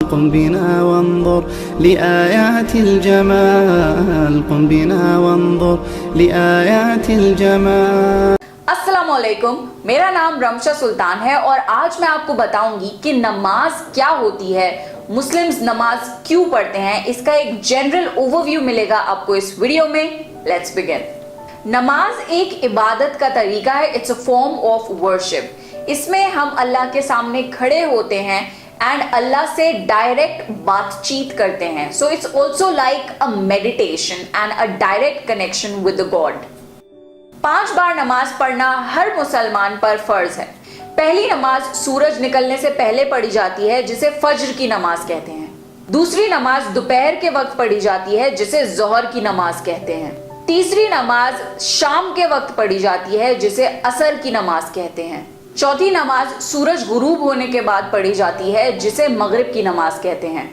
قم بنا وانظر لآيات الجمال قم بنا وانظر لآيات الجمال. السلام علیکم، میرا نام رمشا سلطان ہے اور آج میں آپ کو بتاؤں گی کہ نماز کیا ہوتی ہے، مسلمز نماز کیوں پڑھتے ہیں، اس کا ایک جنرل اوورویو ملے گا آپ کو اس ویڈیو میں. Let's begin. نماز ایک عبادت کا طریقہ ہے، it's a form of worship. اس میں ہم اللہ کے سامنے کھڑے ہوتے ہیں اینڈ اللہ سے ڈائریکٹ بات چیت کرتے ہیں. So it's also like a meditation and a direct connection with the God. 5 بار نماز پڑھنا ہر مسلمان پر فرض ہے. پہلی نماز سورج نکلنے سے پہلے پڑھی جاتی ہے جسے فجر کی نماز کہتے ہیں. دوسری نماز دوپہر کے وقت پڑھی جاتی ہے جسے ظہر کی نماز کہتے ہیں. تیسری نماز شام کے وقت پڑھی جاتی ہے جسے عصر کی نماز کہتے ہیں. چوتھی نماز سورج غروب ہونے کے بعد پڑھی جاتی ہے جسے مغرب کی نماز کہتے ہیں.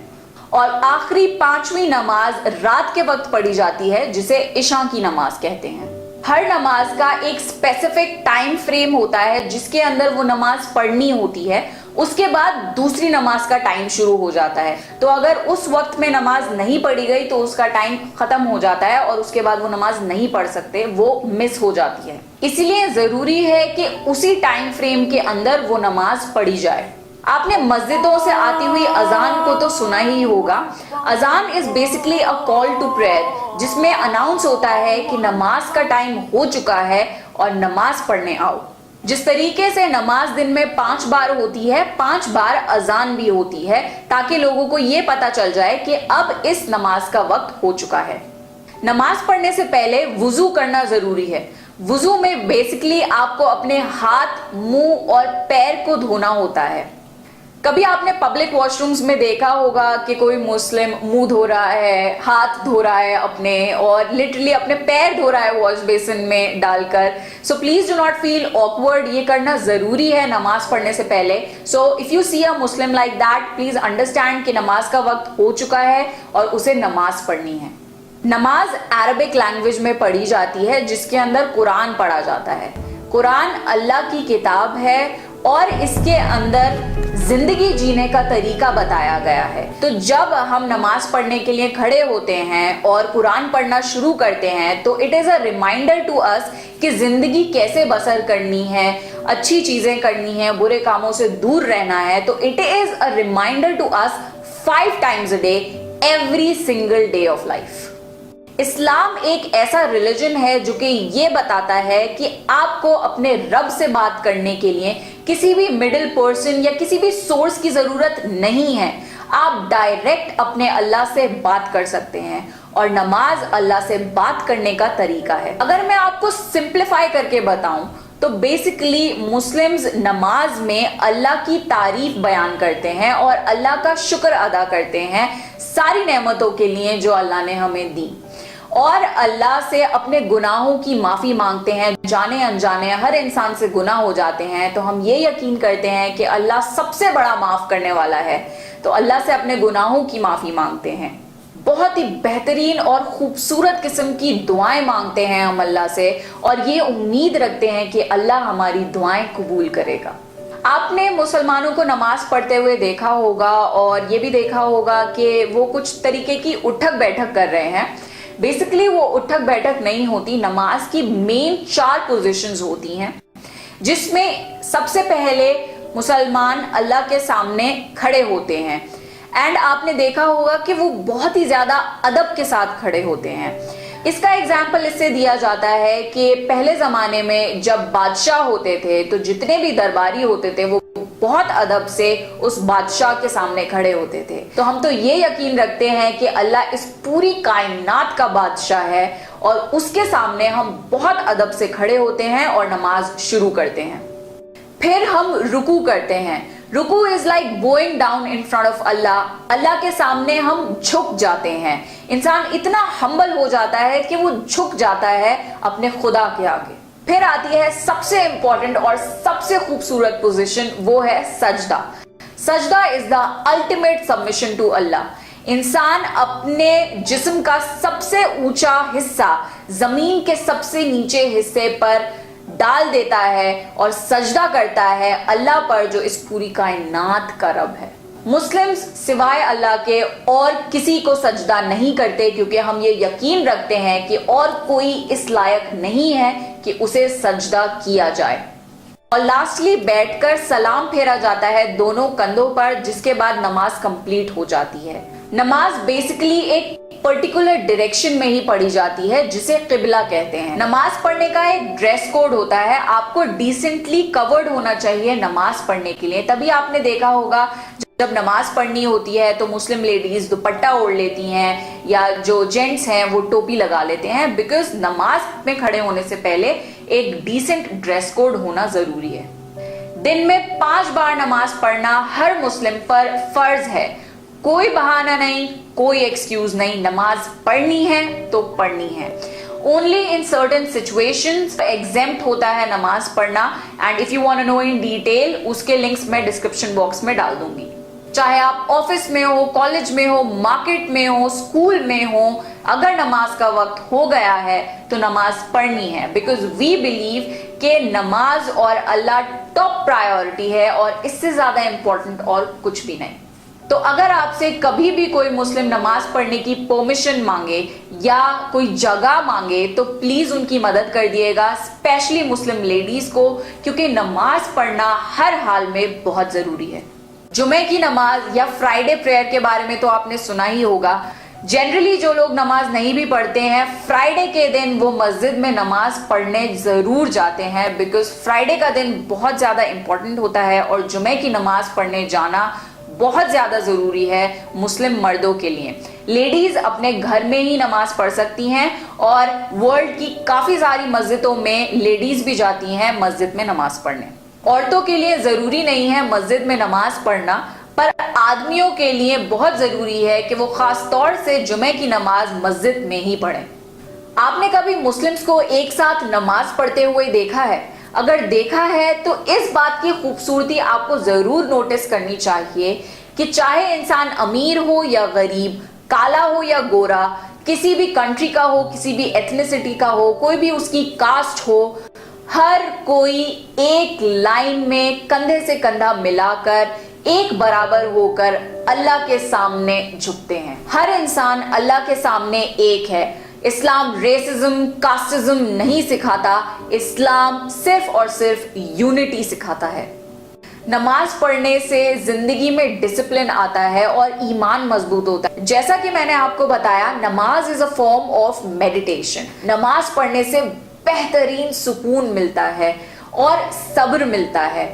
اور آخری 5ویں نماز رات کے وقت پڑھی جاتی ہے جسے عشاء کی نماز کہتے ہیں. ہر نماز کا ایک اسپیسیفک ٹائم فریم ہوتا ہے جس کے اندر وہ نماز پڑھنی ہوتی ہے. اس کے بعد دوسری نماز کا ٹائم شروع ہو جاتا ہے. تو اگر اس وقت میں نماز نہیں پڑھی گئی تو اس کا ٹائم ختم ہو جاتا ہے اور اس کے بعد وہ نماز نہیں پڑھ سکتے، وہ مس ہو جاتی ہے. اس لیے ضروری ہے کہ اسی ٹائم فریم کے اندر وہ نماز پڑھی جائے. آپ نے مسجدوں سے آتی ہوئی اذان کو تو سنا ہی ہوگا. Azaan is basically a call to prayer, جس میں اناؤنس ہوتا ہے کہ نماز کا ٹائم ہو چکا ہے اور نماز پڑھنے آؤ. جس طریقے سے نماز دن میں 5 بار ہوتی ہے، 5 بار اذان بھی ہوتی ہے تاکہ لوگوں کو یہ پتا چل جائے کہ اب اس نماز کا وقت ہو چکا ہے. نماز پڑھنے سے پہلے وضو کرنا ضروری ہے. وضو میں بیسکلی آپ کو اپنے ہاتھ، منہ اور پیر کو دھونا ہوتا ہے. کبھی آپ نے پبلک واش رومز میں دیکھا ہوگا کہ کوئی مسلم منہ دھو رہا ہے، ہاتھ دھو رہا ہے اپنے، اور لٹرلی اپنے پیر دھو رہا ہے واش بیسن میں ڈال کر. So please do not feel awkward. یہ کرنا ضروری ہے نماز پڑھنے سے پہلے. So if you see a Muslim like that, please understand کہ نماز کا وقت ہو چکا ہے اور اسے نماز پڑھنی ہے. نماز عربک لینگویج میں پڑھی جاتی ہے جس کے اندر قرآن پڑھا جاتا ہے. قرآن اللہ کی کتاب ہے اور اس کے اندر زندگی جینے کا طریقہ بتایا گیا ہے. تو جب ہم نماز پڑھنے کے لیے کھڑے ہوتے ہیں اور قرآن پڑھنا شروع کرتے ہیں تو it is a reminder to us کہ زندگی کیسے بسر کرنی ہے، اچھی چیزیں کرنی ہیں، برے کاموں سے دور رہنا ہے. تو it is a reminder to us 5 times a day every single day of life. Islam ایک ایسا ریلیجن ہے جو کہ یہ بتاتا ہے کہ آپ کو اپنے رب سے بات کرنے کے لیے کسی بھی مڈل پرسن یا کسی بھی سورس کی ضرورت نہیں ہے. آپ ڈائریکٹ اپنے اللہ سے بات کر سکتے ہیں اور نماز اللہ سے بات کرنے کا طریقہ ہے. اگر میں آپ کو سمپلیفائی کر کے بتاؤں تو بیسکلی مسلمز نماز میں اللہ کی تعریف بیان کرتے ہیں اور اللہ کا شکر ادا کرتے ہیں ساری نعمتوں کے لیے جو اللہ نے ہمیں دی، اور اللہ سے اپنے گناہوں کی معافی مانگتے ہیں. جانے انجانے ہر انسان سے گناہ ہو جاتے ہیں تو ہم یہ یقین کرتے ہیں کہ اللہ سب سے بڑا معاف کرنے والا ہے، تو اللہ سے اپنے گناہوں کی معافی مانگتے ہیں. بہت ہی بہترین اور خوبصورت قسم کی دعائیں مانگتے ہیں ہم اللہ سے، اور یہ امید رکھتے ہیں کہ اللہ ہماری دعائیں قبول کرے گا. آپ نے مسلمانوں کو نماز پڑھتے ہوئے دیکھا ہوگا اور یہ بھی دیکھا ہوگا کہ وہ کچھ طریقے کی اٹھک بیٹھک کر رہے ہیں. بیسکلی وہ اٹھک بیٹھک نہیں ہوتی. نماز کی مین 4 پوزیشنز ہوتی ہیں جس میں سب سے پہلے مسلمان اللہ کے سامنے کھڑے ہوتے ہیں. اینڈ آپ نے دیکھا ہوگا کہ وہ بہت ہی زیادہ ادب کے ساتھ کھڑے ہوتے ہیں. اس کا ایگزامپل اس سے دیا جاتا ہے کہ پہلے زمانے میں جب بادشاہ ہوتے تھے تو جتنے بھی درباری ہوتے تھے وہ بہت ادب سے اس بادشاہ کے سامنے کھڑے ہوتے تھے. تو ہم تو یہ یقین رکھتے ہیں کہ اللہ اس پوری کائنات کا بادشاہ ہے اور اس کے سامنے ہم بہت ادب سے کھڑے ہوتے ہیں اور نماز شروع کرتے ہیں. پھر ہم رکوع کرتے ہیں. رکوع is like bowing down in front of Allah. Allah کے سامنے ہم جھک جاتے ہیں. انسان اتنا ہمبل ہو جاتا ہے کہ وہ جھک جاتا ہے اپنے خدا کے آگے. پھر آتی ہے سب سے امپورٹنٹ اور سب سے خوبصورت پوزیشن، وہ ہے سجدہ. سجدہ از دا الٹیمیٹ سبمیشن ٹو اللہ. انسان اپنے جسم کا سب سے اونچا حصہ زمین کے سب سے نیچے حصے پر ڈال دیتا ہے اور سجدہ کرتا ہے اللہ پر جو اس پوری کائنات کا رب ہے. मुस्लिम्स सिवाय अल्लाह के और किसी को सजदा नहीं करते, क्योंकि हम ये यकीन रखते हैं कि और कोई इस लायक नहीं है कि उसे सजदा किया जाए। और लास्टली बैठकर सलाम फेरा जाता है दोनों कंधों पर, जिसके बाद नमाज कंप्लीट हो जाती है। नमाज बेसिकली एक पर्टिकुलर डायरेक्शन में ही पढ़ी जाती है, जिसे किबला कहते हैं। नमाज पढ़ने का एक ड्रेस कोड होता है, आपको डिसेंटली कवर्ड होना चाहिए नमाज पढ़ने के लिए। तभी आपने देखा होगा जब नमाज पढ़नी होती है तो मुस्लिम लेडीज दुपट्टा ओढ़ लेती हैं, या जो जेंट्स हैं वो टोपी लगा लेते हैं, बिकॉज नमाज में खड़े होने से पहले एक डिसेंट ड्रेस कोड होना जरूरी है। दिन में 5 बार नमाज पढ़ना हर मुस्लिम पर फर्ज है। कोई बहाना नहीं, कोई एक्सक्यूज नहीं, नमाज पढ़नी है तो पढ़नी है। Only in certain situations exempt होता है नमाज पढ़ना, and if you want to know in detail उसके लिंक्स मैं डिस्क्रिप्शन बॉक्स में डाल दूंगी। चाहे आप ऑफिस में हो, कॉलेज में हो, मार्केट में हो, स्कूल में हो, अगर नमाज का वक्त हो गया है तो नमाज पढ़नी है, बिकॉज वी बिलीव कि नमाज और अल्लाह टॉप प्रायोरिटी है और इससे ज्यादा इंपॉर्टेंट और कुछ भी नहीं। तो अगर आपसे कभी भी कोई मुस्लिम नमाज पढ़ने की परमिशन मांगे या कोई जगह मांगे तो प्लीज उनकी मदद कर दिएगा, स्पेशली मुस्लिम लेडीज को, क्योंकि नमाज पढ़ना हर हाल में बहुत जरूरी है। जुमे की नमाज या फ्राइडे प्रेयर के बारे में तो आपने सुना ही होगा। जनरली जो लोग नमाज नहीं भी पढ़ते हैं, फ्राइडे के दिन वो मस्जिद में नमाज पढ़ने जरूर जाते हैं, बिकॉज फ्राइडे का दिन बहुत ज्यादा इंपॉर्टेंट होता है और जुमे की नमाज पढ़ने जाना बहुत ज्यादा जरूरी है मुस्लिम मर्दों के लिए। लेडीज अपने घर में ही नमाज पढ़ सकती हैं और वर्ल्ड की काफी सारी मस्जिदों में लेडीज भी जाती हैं मस्जिद में नमाज पढ़ने। औरतों के लिए जरूरी नहीं है मस्जिद में नमाज पढ़ना, पर आदमियों के लिए बहुत जरूरी है कि वो खास तौर से जुमे की नमाज मस्जिद में ही पढ़ें। आपने कभी मुस्लिम्स को एक साथ नमाज पढ़ते हुए देखा है? अगर देखा है तो इस बात की खूबसूरती आपको जरूर नोटिस करनी चाहिए कि चाहे इंसान अमीर हो या गरीब, काला हो या गोरा, किसी भी कंट्री का हो, किसी भी एथनिसिटी का हो, कोई भी उसकी कास्ट हो, हर कोई एक लाइन में कंधे से कंधा मिलाकर एक बराबर होकर अल्लाह के सामने झुकते हैं। हर इंसान अल्लाह के सामने एक है। इस्लाम रेसिज्म, कास्टिज्म नहीं सिखाता, इस्लाम सिर्फ और सिर्फ यूनिटी सिखाता है। नमाज पढ़ने से जिंदगी में डिसिप्लिन आता है और ईमान मजबूत होता है। जैसा कि मैंने आपको बताया, नमाज is a form of meditation. नमाज पढ़ने से बेहतरीन सुकून मिलता है और सब्र मिलता है।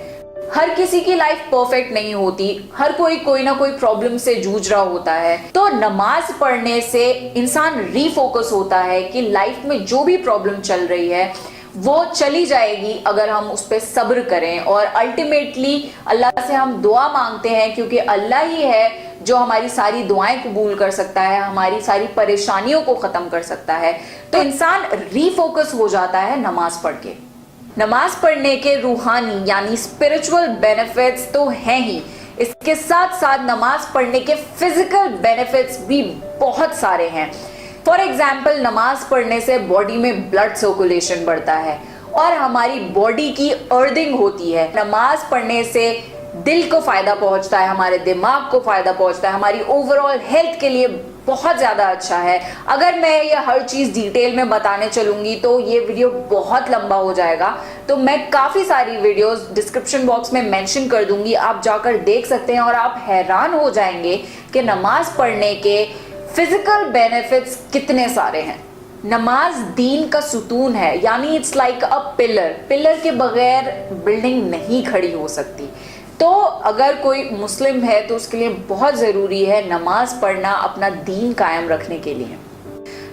हर किसी की लाइफ परफेक्ट नहीं होती, हर कोई ना कोई प्रॉब्लम से जूझ रहा होता है, तो नमाज पढ़ने से इंसान रीफोकस होता है कि लाइफ में जो भी प्रॉब्लम चल रही है वो चली जाएगी अगर हम उस पर सब्र करें। और अल्टीमेटली अल्लाह से हम दुआ मांगते हैं, क्योंकि अल्लाह ही है जो हमारी सारी दुआएं कबूल कर सकता है, हमारी सारी परेशानियों को खत्म कर सकता है। तो इंसान रीफोकस हो जाता है नमाज पढ़ के। नमाज पढ़ने के रूहानी यानी स्पिरिचुअल बेनिफिट्स तो हैं ही, इसके साथ साथ नमाज पढ़ने के फिजिकल बेनिफिट्स भी बहुत सारे हैं। फॉर एग्जाम्पल, नमाज पढ़ने से बॉडी में ब्लड सर्कुलेशन बढ़ता है और हमारी बॉडी की अर्थिंग होती है। नमाज पढ़ने से दिल को फायदा पहुंचता है, हमारे दिमाग को फायदा पहुंचता है, हमारी ओवरऑल हेल्थ के लिए बहुत ज्यादा अच्छा है। अगर मैं ये हर चीज डिटेल में बताने चलूंगी तो ये वीडियो बहुत लंबा हो जाएगा, तो मैं काफी सारी वीडियोस डिस्क्रिप्शन बॉक्स में मेंशन कर दूंगी, आप जाकर देख सकते हैं और आप हैरान हो जाएंगे कि नमाज पढ़ने के फिजिकल बेनिफिट्स कितने सारे हैं। नमाज दीन का सुतून है, यानी इट्स लाइक अ पिलर के बगैर बिल्डिंग नहीं खड़ी हो सकती। तो अगर कोई मुस्लिम है तो उसके लिए बहुत ज़रूरी है नमाज पढ़ना अपना दीन कायम रखने के लिए।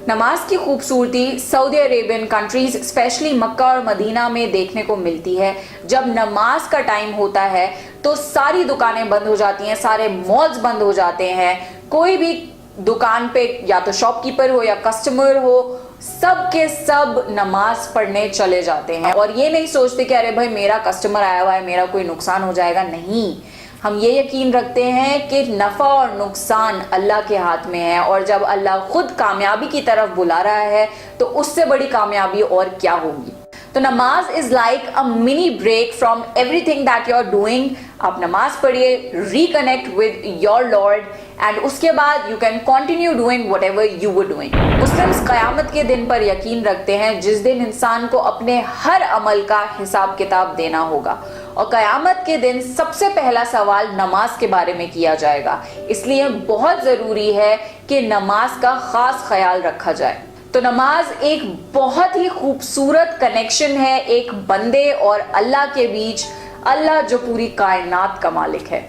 नमाज की खूबसूरती सऊदी अरेबियन कंट्रीज स्पेशली मक्का और मदीना में देखने को मिलती है। जब नमाज का टाइम होता है तो सारी दुकानें बंद हो जाती हैं, सारे मॉल्स बंद हो जाते हैं। कोई भी दुकान पे या तो शॉपकीपर हो या कस्टमर हो, सब के सब नमाज पढ़ने चले जाते हैं और ये नहीं सोचते कि अरे भाई मेरा कस्टमर आया हुआ है, मेरा कोई नुकसान हो जाएगा। नहीं, हम ये यकीन रखते हैं कि नफ़ा और नुकसान अल्लाह के हाथ में है और जब अल्लाह खुद कामयाबी की तरफ बुला रहा है तो उससे बड़ी कामयाबी और क्या होगी। तो namaz is like a mini break from everything that you are doing. आप नमाज पढ़िए, reconnect with your lord, and उसके बाद you can continue doing whatever you were doing. Muslims क़यामत के दिन पर यकीन रखते हैं, जिस दिन इंसान को अपने हर अमल का हिसाब किताब देना होगा. और क़यामत के दिन सबसे पहला सवाल नमाज के बारे में किया जाएगा. इसलिए बहुत ज़रूरी है कि नमाज का खास ख्याल रखा जाए. तो नमाज एक बहुत ही खूबसूरत कनेक्शन है एक बंदे और अल्लाह के बीच, अल्लाह जो पूरी कायनात का मालिक है.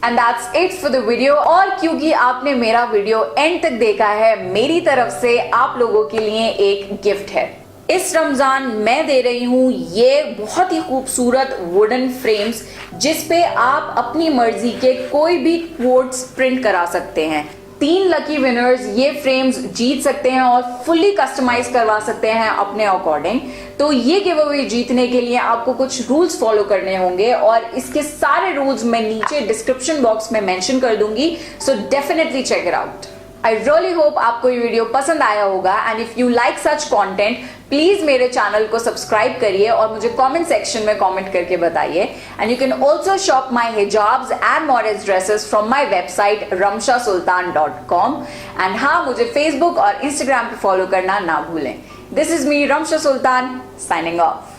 And that's it for the video. और क्योंकि आपने मेरा वीडियो एंड तक देखा है, मेरी तरफ से आप लोगों के लिए एक गिफ्ट है. इस रमजान मैं दे रही हूँ ये बहुत ही खूबसूरत वुडन फ्रेम्स, जिस पे आप अपनी मर्जी के कोई भी कोट्स प्रिंट करा सकते हैं. 3 लकी विनर्स ये फ्रेम्स जीत सकते हैं और फुल्ली कस्टमाइज करवा सकते हैं अपने अकॉर्डिंग. तो ये गिव अवे जीतने के लिए आपको कुछ रूल्स फॉलो करने होंगे और इसके सारे रूल्स मैं नीचे डिस्क्रिप्शन बॉक्स में मेंशन कर दूंगी. So definitely check it out. I really hope आपको ये वीडियो पसंद आया होगा. And if you like such content, please मेरे चैनल को सब्सक्राइब करिए और मुझे कमेंट सेक्शन में कमेंट करके बताइए. And you can also shop my hijabs and modern dresses from my website ramshasultan.com. And हाँ, मुझे फेसबुक और इंस्टाग्राम पे फॉलो करना ना भूलें. This is me Ramsha Sultan signing off.